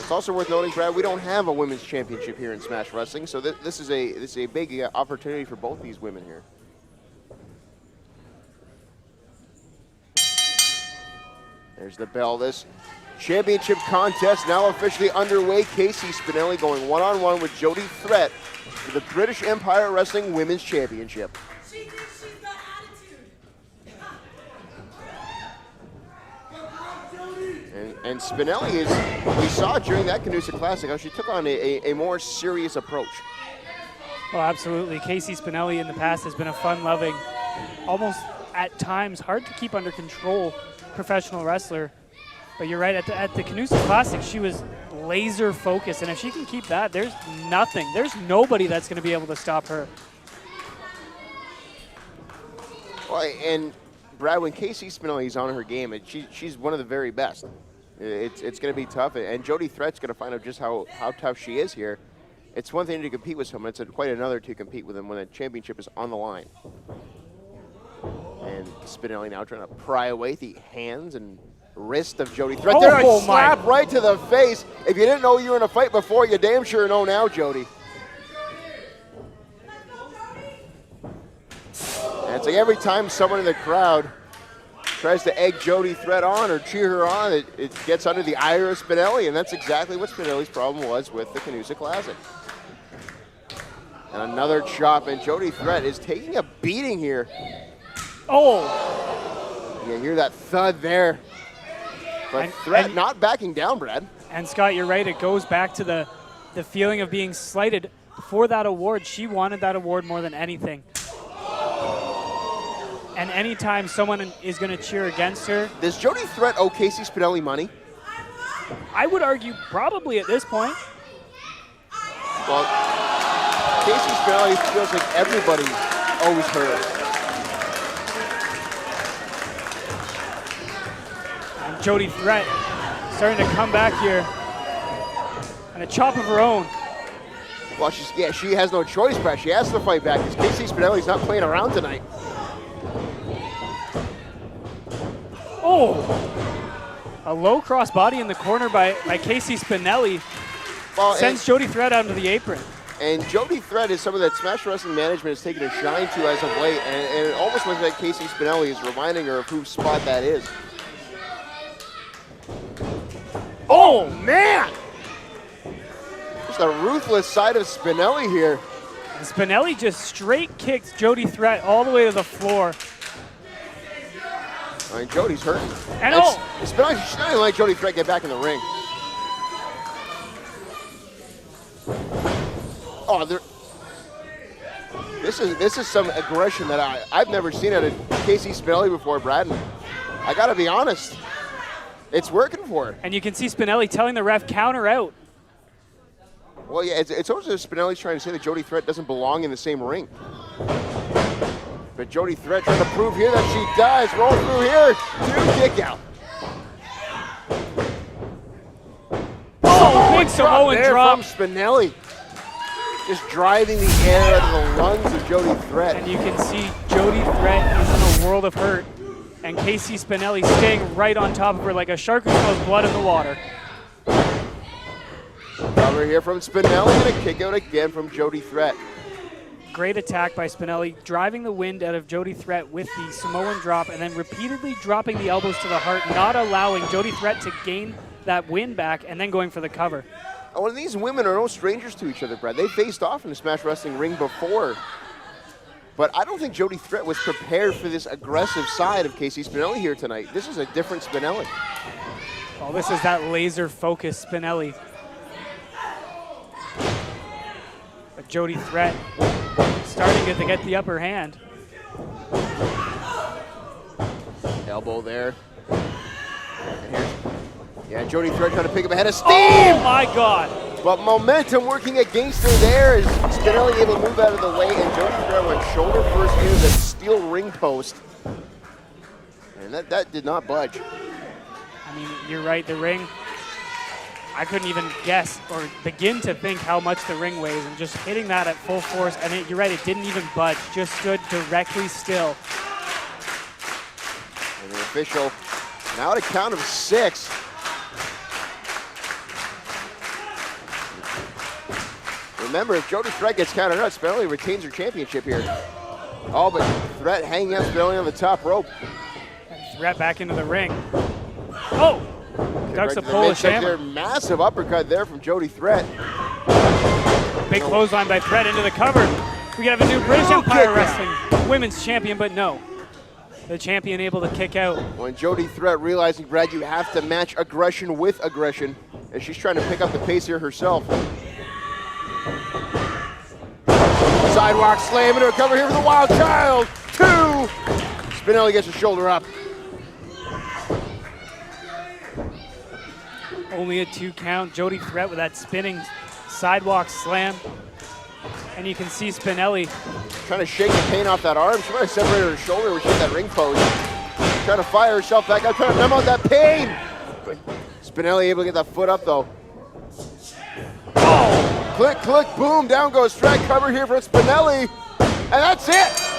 It's also worth noting, Brad, we don't have a women's championship here in Smash Wrestling, so this is a big opportunity for both these women here. There's the bell. This championship contest now officially underway. Casey Spinelli going one-on-one with Jody Threat for the British Empire Wrestling Women's Championship. She thinks she's got attitude. And Spinelli is, we saw during that Canusa Classic how she took on a more serious approach. Oh, absolutely. Casey Spinelli in the past has been a fun-loving, almost at times hard to keep under control professional wrestler. But you're right, at the Canusa Classic, she was laser focused, and if she can keep that, there's nobody that's going to be able to stop her. Well, and Brad, when Casey Spinelli is on her game, she's one of the very best. It's going to be tough, and Jody Threat's going to find out just how tough she is here. It's one thing to compete with someone, it's quite another to compete with them when a championship is on the line. And Spinelli now trying to pry away the hands and wrist of Jody Threat. There, a slap right to the face. If you didn't know you were in a fight before, you damn sure know now, Jody. And it's like every time someone in the crowd tries to egg Jody Threat on or cheer her on, it gets under the ire of Spinelli, and that's exactly what Spinelli's problem was with the Canusa Classic. And another chop, and Jody Threat is taking a beating here. Oh! You hear that thud there. But Threat not backing down, Brad. And Scott, you're right, it goes back to the feeling of being slighted for that award. She wanted that award more than anything. And anytime someone is going to cheer against her. Does Jody Threat owe Casey Spinelli money? I would argue probably at this point. Well, Casey Spinelli feels like everybody owes her. And Jody Threat starting to come back here. And a chop of her own. Well, she has no choice, Brad. She has to fight back because Casey Spinelli's not playing around tonight. Oh! A low cross body in the corner by Casey Spinelli sends Jody Threat out into the apron. And Jody Threat is someone that Smash Wrestling Management has taken a shine to as of late, and it almost looks like Casey Spinelli is reminding her of whose spot that is. Oh, man! Just a ruthless side of Spinelli here. And Spinelli just straight kicks Jody Threat all the way to the floor. I mean, Jody's hurting. And Spinelli should not let Jody Threat get back in the ring. Oh, this is some aggression that I've never seen out of Casey Spinelli before, Brad. And I got to be honest, it's working for her. And you can see Spinelli telling the ref, counter out. Well, yeah, it's almost as if Spinelli's trying to say that Jody Threat doesn't belong in the same ring. But Jody Threat trying to prove here that she does. Roll through here, 2 kick out. Oh, big Samoan drop from Spinelli. Just driving the air out of the lungs of Jody Threat. And you can see Jody Threat is in a world of hurt. And Casey Spinelli staying right on top of her like a shark who smells blood in the water. Cover here from Spinelli and a kick out again from Jody Threat. Great attack by Spinelli, driving the wind out of Jody Threat with the Samoan drop and then repeatedly dropping the elbows to the heart, not allowing Jody Threat to gain that win back and then going for the cover. Oh, and these women are no strangers to each other, Brad. They faced off in the Smash Wrestling ring before. But I don't think Jody Threat was prepared for this aggressive side of Casey Spinelli here tonight. This is a different Spinelli. Oh, this is that laser-focused Spinelli. But Jody Threat starting to get the upper hand. Elbow there. And here's, yeah, Jody Threat trying to pick up ahead of steam. Oh my God! But momentum working against her there as Spinelli able to move out of the way, and Jody Threat went shoulder first into the steel ring post. And that did not budge. I mean, you're right, the ring, I couldn't even guess or begin to think how much the ring weighs, and just hitting that at full force, and you're right, it didn't even budge, just stood directly still. And the official now at a count of 6. Remember, if Jody Threat gets counted out, Spinelli retains her championship here. Oh, but Threat hanging out Spinelli on the top rope. Threat back into the ring. Oh! Ducks a Polish hammer. Massive uppercut there from Jody Threat. Big clothesline by Threat into the cover. We could have a new British Empire Wrestling women's champion, but no. The champion able to kick out. When Jody Threat realizing, Brad, you have to match aggression with aggression, as she's trying to pick up the pace here herself. Sidewalk slam into a cover here for the Wild Child. 2. Spinelli gets her shoulder up. Only a 2 count. Jody Threat with that spinning sidewalk slam. And you can see Spinelli trying to shake the pain off that arm. She might have separated her shoulder when she hit that ring post. Trying to fire herself back up, trying to numb out that pain. But Spinelli able to get that foot up though. Oh! Click, click, boom, down goes Threat. Cover here for Spinelli. And that's it!